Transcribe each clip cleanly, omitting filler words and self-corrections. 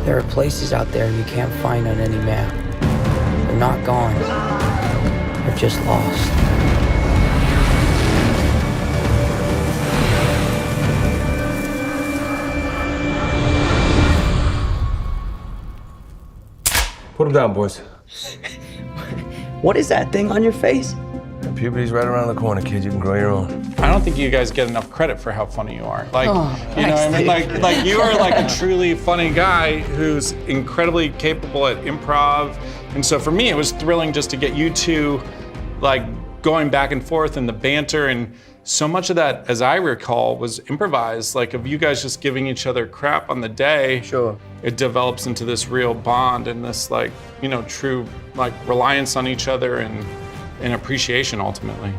There are places out there you can't find on any map. They're not gone. They're just lost. Put them down, boys. What is that thing on your face? Puberty's right around the corner, kid. You can grow your own. I don't think you guys get enough credit for how funny you are. Like, you know what I mean? Thanks, Like you are like a truly funny guy who's incredibly capable at improv. And so for me, it was thrilling just to get you two like going back and forth and the banter, and so much of that, as I recall, was improvised. Like of you guys just giving each other crap on the day. Sure. It develops into this real bond and this like, you know, true like reliance on each other and appreciation ultimately.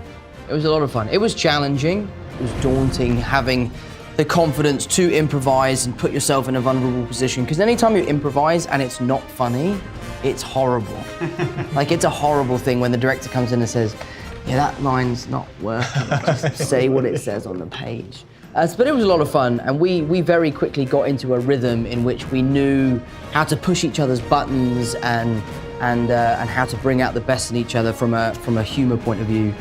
It was a lot of fun. It was challenging. It was daunting having the confidence to improvise and put yourself in a vulnerable position. Because anytime you improvise and it's not funny, it's horrible. Like it's a horrible thing when the director comes in and says, yeah, that line's not working. Just say what it says on the page. But it was a lot of fun, and we very quickly got into a rhythm in which we knew how to push each other's buttons and how to bring out the best in each other from a humor point of view.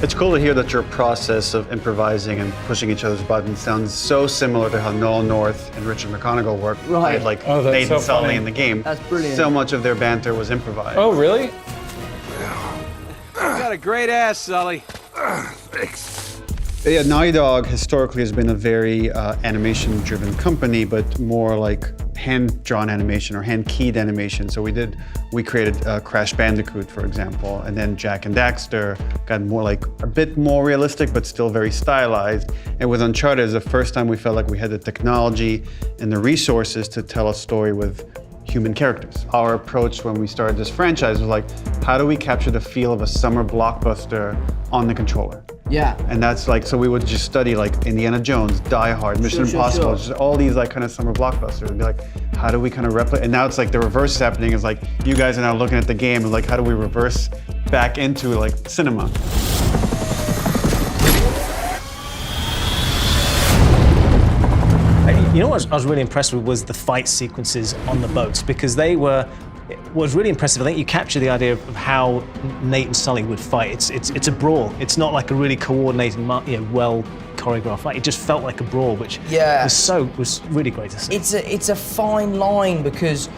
It's cool to hear that your process of improvising and pushing each other's buttons sounds so similar to how Noel North and Richard McConaughey worked. Right. Like Oh, that's Nate so and Sully funny. in the game. That's brilliant. So much of their banter was improvised. Oh, really? You got a great ass, Sully. Thanks. Yeah, Naughty Dog historically has been a very animation-driven company, but more like hand-drawn animation or hand-keyed animation. So we created Crash Bandicoot, for example, and then Jack and Daxter got more like a bit more realistic, but still very stylized. And with Uncharted, it's the first time we felt like we had the technology and the resources to tell a story with human characters. Our approach when we started this franchise was like, how do we capture the feel of a summer blockbuster on the controller? Yeah. And that's like, so we would just study like Indiana Jones, Die Hard, Mission Impossible, just all these like kind of summer blockbusters and be like, how do we kind of replicate? And now it's like the reverse is happening, is like, you guys are now looking at the game and like, how do we reverse back into like cinema? You know what I was really impressed with was the fight sequences on the boats, because they were, it was really impressive. I think you capture the idea of how Nate and Sully would fight. It's a brawl. It's not like a really coordinated, well choreographed fight. It just felt like a brawl, which was really great to see. It's a fine line, because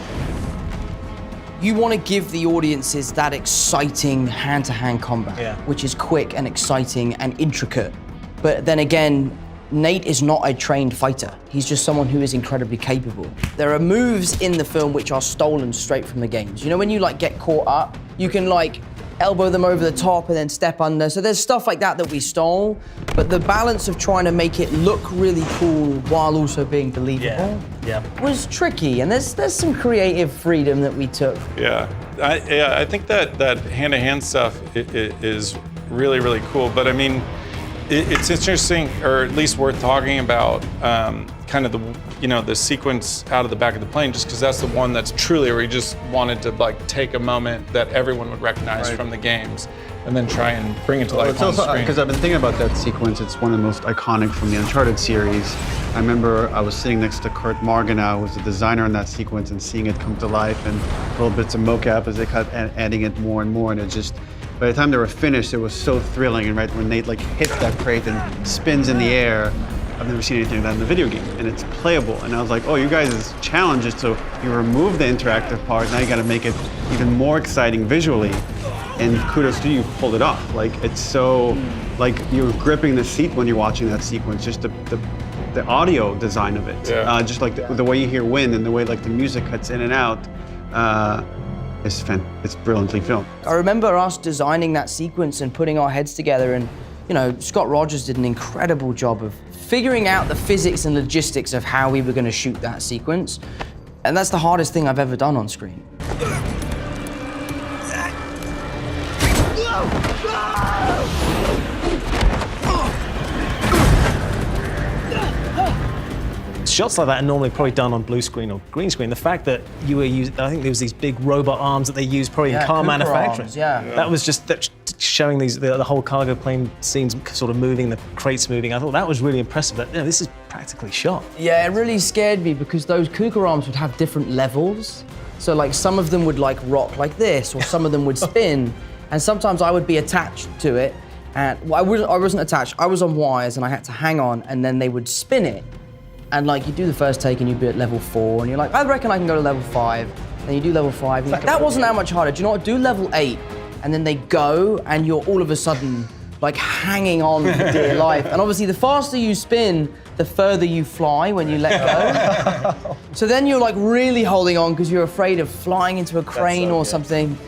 you want to give the audiences that exciting hand-to-hand combat, which is quick and exciting and intricate. But then again, Nate is not a trained fighter. He's just someone who is incredibly capable. There are moves in the film which are stolen straight from the games. You know, when you like get caught up, you can like elbow them over the top and then step under. So there's stuff like that we stole, but the balance of trying to make it look really cool while also being believable was tricky, and there's some creative freedom that we took. Yeah, I think that hand-to-hand stuff is really, really cool. But I mean, it's interesting, or at least worth talking about, kind of the sequence out of the back of the plane, just because that's the one that's truly where you just wanted to like take a moment that everyone would recognize from the games, and then try and bring it to life on the screen. Because I've been thinking about that sequence. It's one of the most iconic from the Uncharted series. I remember I was sitting next to Kurt Marganow, who was the designer in that sequence, and seeing it come to life, and little bits of mocap as they kept adding it more and more, and it just. By the time they were finished, it was so thrilling, and right when Nate like hits that crate and spins in the air, I've never seen anything like that in the video game, and it's playable. And I was like, oh, you guys' challenge is to you remove the interactive part, now you gotta make it even more exciting visually. And kudos to you, pulled it off. Like, it's so, like, you're gripping the seat when you're watching that sequence, just the audio design of it. Just like the way you hear wind and the way like the music cuts in and out. It's brilliantly filmed. I remember us designing that sequence and putting our heads together, and you know, Scott Rogers did an incredible job of figuring out the physics and logistics of how we were going to shoot that sequence, and that's the hardest thing I've ever done on screen. Shots like that are normally probably done on blue screen or green screen. The fact that you were using, I think there was these big robot arms that they used probably in car Cooper manufacturing. arms, yeah. That was just, that showing the whole cargo plane scenes sort of moving, the crates moving. I thought that was really impressive. That this is practically shot. Yeah, it really scared me because those Cougar arms would have different levels. So like some of them would like rock like this, or some of them would spin, and sometimes I would be attached to it. And well, I wasn't attached. I was on wires, and I had to hang on, and then they would spin it. And like you do the first take, and you'd be at level 4, and you're like, I reckon I can go to level 5. Then you do level 5. And like, that wasn't that much harder. Do you know what? Do level 8, and then they go, and you're all of a sudden like hanging on for dear life. And obviously, the faster you spin, the further you fly when you let go. So then you're like really holding on because you're afraid of flying into a crane or something.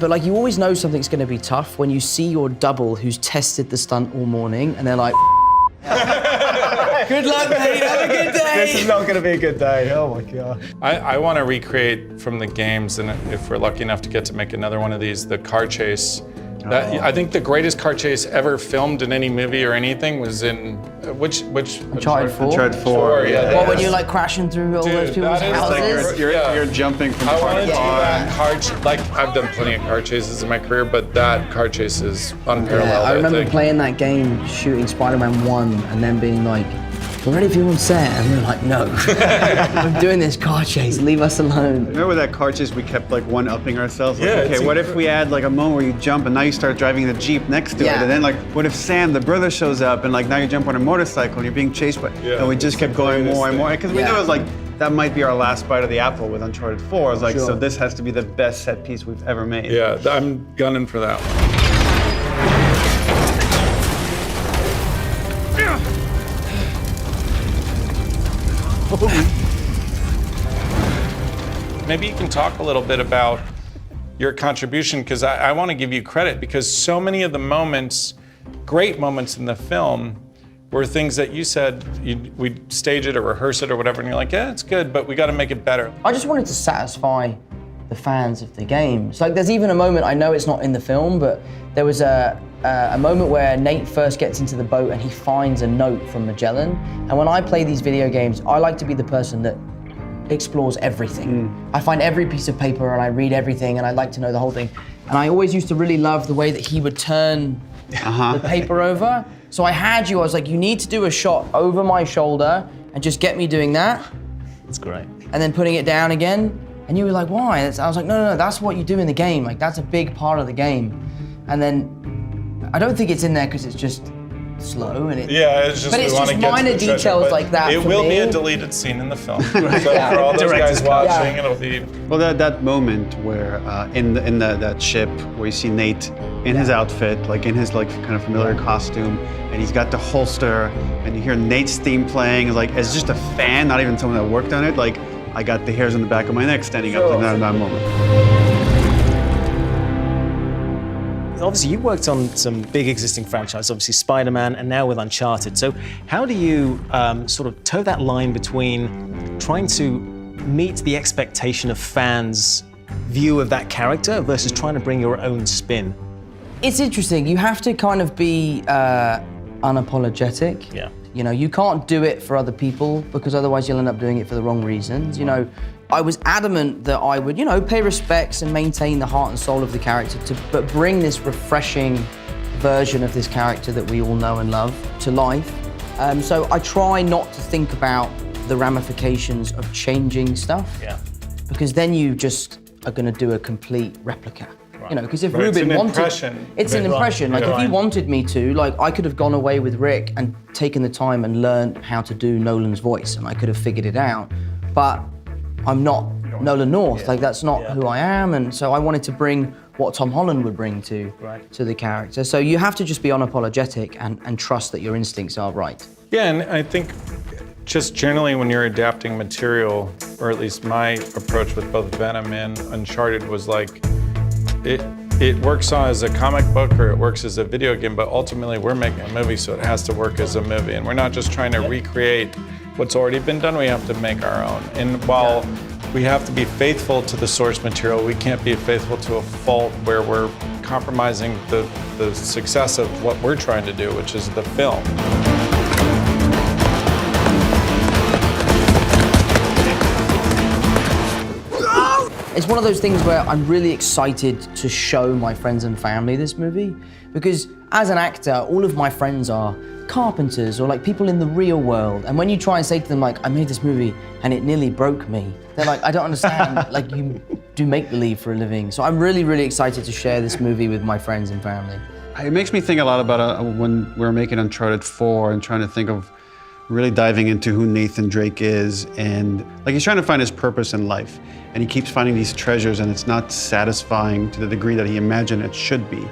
But like you always know something's going to be tough when you see your double who's tested the stunt all morning, and they're like, good luck, mate, have a good day. This is not going to be a good day. Oh my God. I want to recreate from the games, and if we're lucky enough to get to make another one of these, the car chase. I think the greatest car chase ever filmed in any movie or anything was in which Uncharted 4. Uncharted 4. Yeah. What, when you're like crashing through all those people's that is houses? like You're jumping from car to car. Like I've done plenty of car chases in my career, but that car chase is unparalleled. Yeah, I remember think. playing that game, shooting Spider-Man 1, and then being like, we're ready for you on set. And we were like, no, I'm doing this car chase, leave us alone. Remember that car chase, we kept like one-upping ourselves? Like, Yeah, okay, what if we add like a moment where you jump and now you start driving the Jeep next to it? Yeah. And then like, what if Sam, the brother, shows up and like now you jump on a motorcycle and you're being chased by, and we just kept going more and more. Because we knew it was like, that might be our last bite of the apple with Uncharted 4. I was like, so this has to be the best set piece we've ever made. Yeah, I'm gunning for that one. Maybe you can talk a little bit about your contribution, because I want to give you credit, because so many of the moments, great moments in the film, were things that you said we'd stage it or rehearse it or whatever, and you're like, yeah, it's good, but we got to make it better. I just wanted to satisfy the fans of the games. Like, there's even a moment, I know it's not in the film, but there was a moment where Nate first gets into the boat and he finds a note from Magellan. And when I play these video games, I like to be the person that explores everything. I find every piece of paper and I read everything and I like to know the whole thing. And I always used to really love the way that he would turn the paper over. So I was like, you need to do a shot over my shoulder and just get me doing that. That's great. And then putting it down again. And you were like, why? I was like, no, that's what you do in the game. Like, that's a big part of the game. And then I don't think it's in there because it's just slow and it's just, but it's just minor details like that. It will be a deleted scene in the film. So for all those guys watching, it'll be. Well, that moment where in that ship where you see Nate in his outfit, like in his like kind of familiar costume, and he's got the holster, and you hear Nate's theme playing, like as just a fan, not even someone that worked on it. Like I got the hairs on the back of my neck standing up in that moment. Obviously, you've worked on some big existing franchises, obviously Spider-Man, and now with Uncharted. So how do you sort of toe that line between trying to meet the expectation of fans' view of that character versus trying to bring your own spin? It's interesting. You have to kind of be unapologetic. Yeah. You know, you can't do it for other people because otherwise you'll end up doing it for the wrong reasons. You know, I was adamant that I would, pay respects and maintain the heart and soul of the character, but bring this refreshing version of this character that we all know and love to life. So I try not to think about the ramifications of changing stuff. Yeah. Because then you just are going to do a complete replica. You know, because if Right, Ruben wanted, it's an impression. Like if he wanted me to, like I could have gone away with Rick and taken the time and learned how to do Nolan's voice, and I could have figured it out. But I'm not Nolan North. Like that's not who I am, and so I wanted to bring what Tom Holland would bring to the character. So you have to just be unapologetic and trust that your instincts are right. Yeah, and I think just generally when you're adapting material, or at least my approach with both Venom and Uncharted was like, it works as a comic book or it works as a video game, but ultimately we're making a movie, so it has to work as a movie. And we're not just trying to recreate what's already been done, we have to make our own. And while we have to be faithful to the source material, we can't be faithful to a fault where we're compromising the success of what we're trying to do, which is the film. It's one of those things where I'm really excited to show my friends and family this movie, because as an actor, all of my friends are carpenters or like people in the real world. And when you try and say to them like, I made this movie and it nearly broke me, they're like, I don't understand, like you do make-believe for a living. So I'm really, really excited to share this movie with my friends and family. It makes me think a lot about when we were making Uncharted 4 and trying to think of really diving into who Nathan Drake is, and like he's trying to find his purpose in life, and he keeps finding these treasures, and it's not satisfying to the degree that he imagined it should be.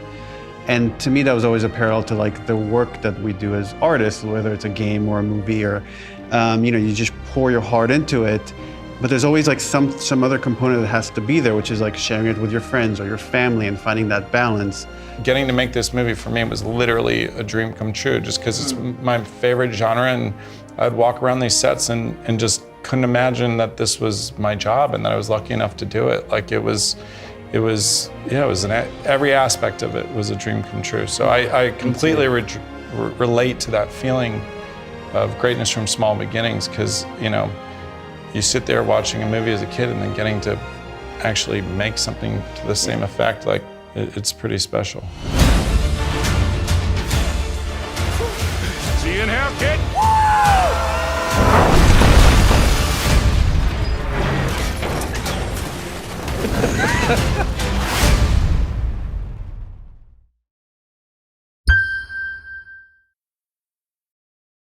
And to me, that was always a parallel to like the work that we do as artists, whether it's a game or a movie, or you just pour your heart into it. But there's always like some other component that has to be there, which is like sharing it with your friends or your family and finding that balance. Getting to make this movie for me was literally a dream come true, just because it's my favorite genre, and I'd walk around these sets and just couldn't imagine that this was my job and that I was lucky enough to do it. Like it was every aspect of it was a dream come true. So I completely relate to that feeling of greatness from small beginnings, because you sit there watching a movie as a kid and then getting to actually make something to the same effect, like it's pretty special. See you in hell, kid. Woo!